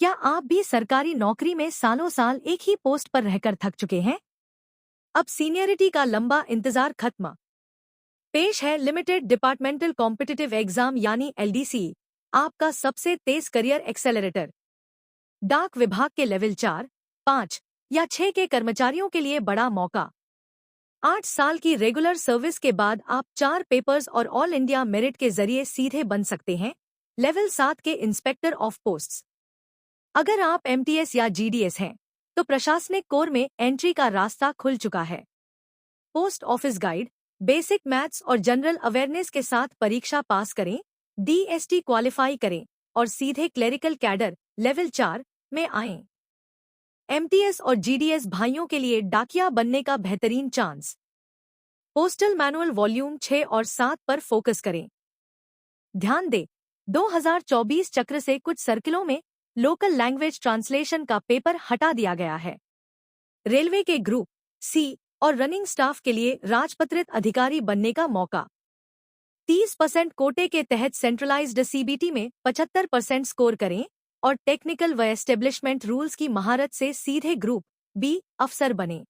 क्या आप भी सरकारी नौकरी में सालों साल एक ही पोस्ट पर रहकर थक चुके हैं? अब सीनियरिटी का लंबा इंतजार खत्म। पेश है लिमिटेड डिपार्टमेंटल कॉम्पिटिटिव एग्जाम यानी LDC, आपका सबसे तेज करियर एक्सेलरेटर। डाक विभाग के लेवल 4, 5 या 6 के कर्मचारियों के लिए बड़ा मौका। 8 साल की रेगुलर सर्विस के बाद आप 4 पेपर्स और ऑल इंडिया मेरिट के जरिए सीधे बन सकते हैं लेवल 7 के इंस्पेक्टर ऑफ पोस्ट्स। अगर आप MTS या GDS हैं, तो प्रशासनिक कोर में एंट्री का रास्ता खुल चुका है। Post office guide, basic maths और जनरल अवेयरनेस के साथ परीक्षा पास करें, DST क्वालिफाई करें और सीधे क्लेरिकल कैडर लेवल 4 में आएं। MTS और GDS भाइयों के लिए डाकिया बनने का बेहतरीन चांस। पोस्टल मैनुअल वॉल्यूम 6 और 7 पर फोकस करें। ध्यान दें, 2024 चक्र से कुछ सर्किलों में लोकल लैंग्वेज ट्रांसलेशन का पेपर हटा दिया गया है। रेलवे के ग्रुप C और रनिंग स्टाफ के लिए राजपत्रित अधिकारी बनने का मौका। 30% कोटे के तहत सेंट्रलाइज्ड CBT में 75% स्कोर करें और टेक्निकल व एस्टेब्लिशमेंट रूल्स की महारत से सीधे ग्रुप B अफसर बने।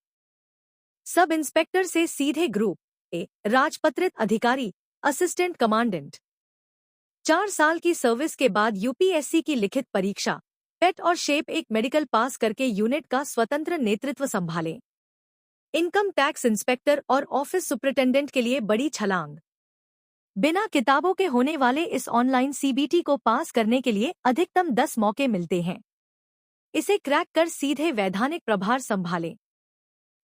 सब इंस्पेक्टर से सीधे ग्रुप A राजपत्रित अधिकारी असिस्टेंट कमांडेंट। 4 साल की सर्विस के बाद UPSC की लिखित परीक्षा पेट और शेप एक मेडिकल पास करके यूनिट का स्वतंत्र नेतृत्व संभालें। इनकम टैक्स इंस्पेक्टर और ऑफिस सुपरिटेंडेंट के लिए बड़ी छलांग। बिना किताबों के होने वाले इस ऑनलाइन CBT को पास करने के लिए अधिकतम 10 मौके मिलते हैं। इसे क्रैक कर सीधे वैधानिक प्रभार संभालें।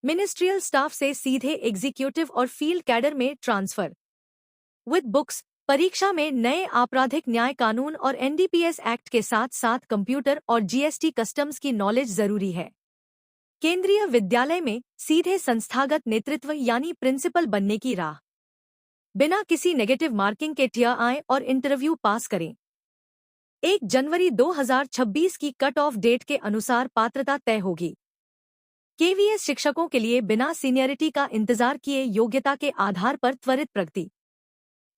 मिनिस्ट्रियल स्टाफ से सीधे एग्जीक्यूटिव और फील्ड कैडर में ट्रांसफर। विद बुक्स, परीक्षा में नए आपराधिक न्याय कानून और NDPS एक्ट के साथ साथ कंप्यूटर और GST कस्टम्स की नॉलेज जरूरी है। केंद्रीय विद्यालय में सीधे संस्थागत नेतृत्व यानी प्रिंसिपल बनने की राह। बिना किसी नेगेटिव मार्किंग के टियर आएं और इंटरव्यू पास करें। 1 जनवरी 2026 की कट ऑफ डेट के अनुसार पात्रता तय होगी। KVS शिक्षकों के लिए बिना सीनियरिटी का इंतजार किए योग्यता के आधार पर त्वरित प्रगति।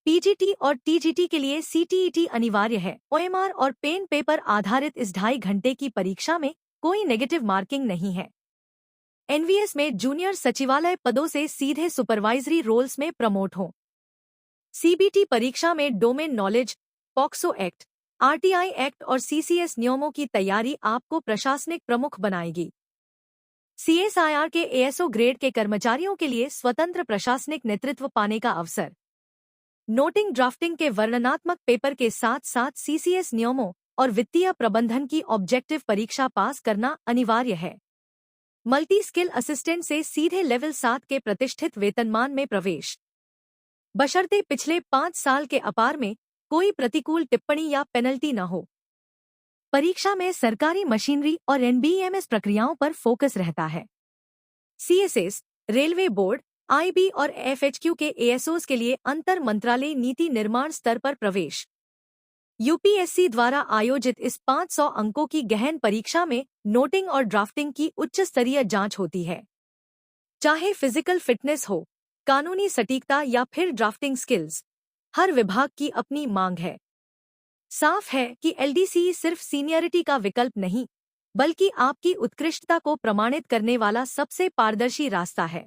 PGT और TGT के लिए CTET अनिवार्य है। OMR और पेन पेपर आधारित इस 2.5 घंटे की परीक्षा में कोई नेगेटिव मार्किंग नहीं है। NVS में जूनियर सचिवालय पदों से सीधे सुपरवाइजरी रोल्स में प्रमोट हों। CBT परीक्षा में domain knowledge, POCSO act, RTI act और CCS नियमों की तैयारी आपको प्रशासनिक प्रमुख बनाएगी। CSIR के ASO ग्रेड के कर्मचारियों के लिए स्वतंत्र प्रशासनिक नेतृत्व पाने का अवसर। नोटिंग ड्राफ्टिंग के वर्णनात्मक पेपर के साथ साथ CCS नियमों और वित्तीय प्रबंधन की ऑब्जेक्टिव परीक्षा पास करना अनिवार्य है। मल्टी स्किल असिस्टेंट से सीधे लेवल 7 के प्रतिष्ठित वेतनमान में प्रवेश, बशर्ते पिछले 5 साल के अपार में कोई प्रतिकूल टिप्पणी या पेनल्टी न हो। परीक्षा में सरकारी मशीनरी और NBMS प्रक्रियाओं पर फोकस रहता है। CSS, रेलवे बोर्ड, IB और FHQ के ASOs के लिए अंतर मंत्रालय नीति निर्माण स्तर पर प्रवेश। UPSC द्वारा आयोजित इस 500 अंकों की गहन परीक्षा में नोटिंग और ड्राफ्टिंग की उच्च स्तरीय जांच होती है। चाहे फिजिकल फिटनेस हो, कानूनी सटीकता या फिर ड्राफ्टिंग स्किल्स, हर विभाग की अपनी मांग है। साफ है कि LDC सिर्फ सीनियरिटी का विकल्प नहीं, बल्कि आपकी उत्कृष्टता को प्रमाणित करने वाला सबसे पारदर्शी रास्ता है।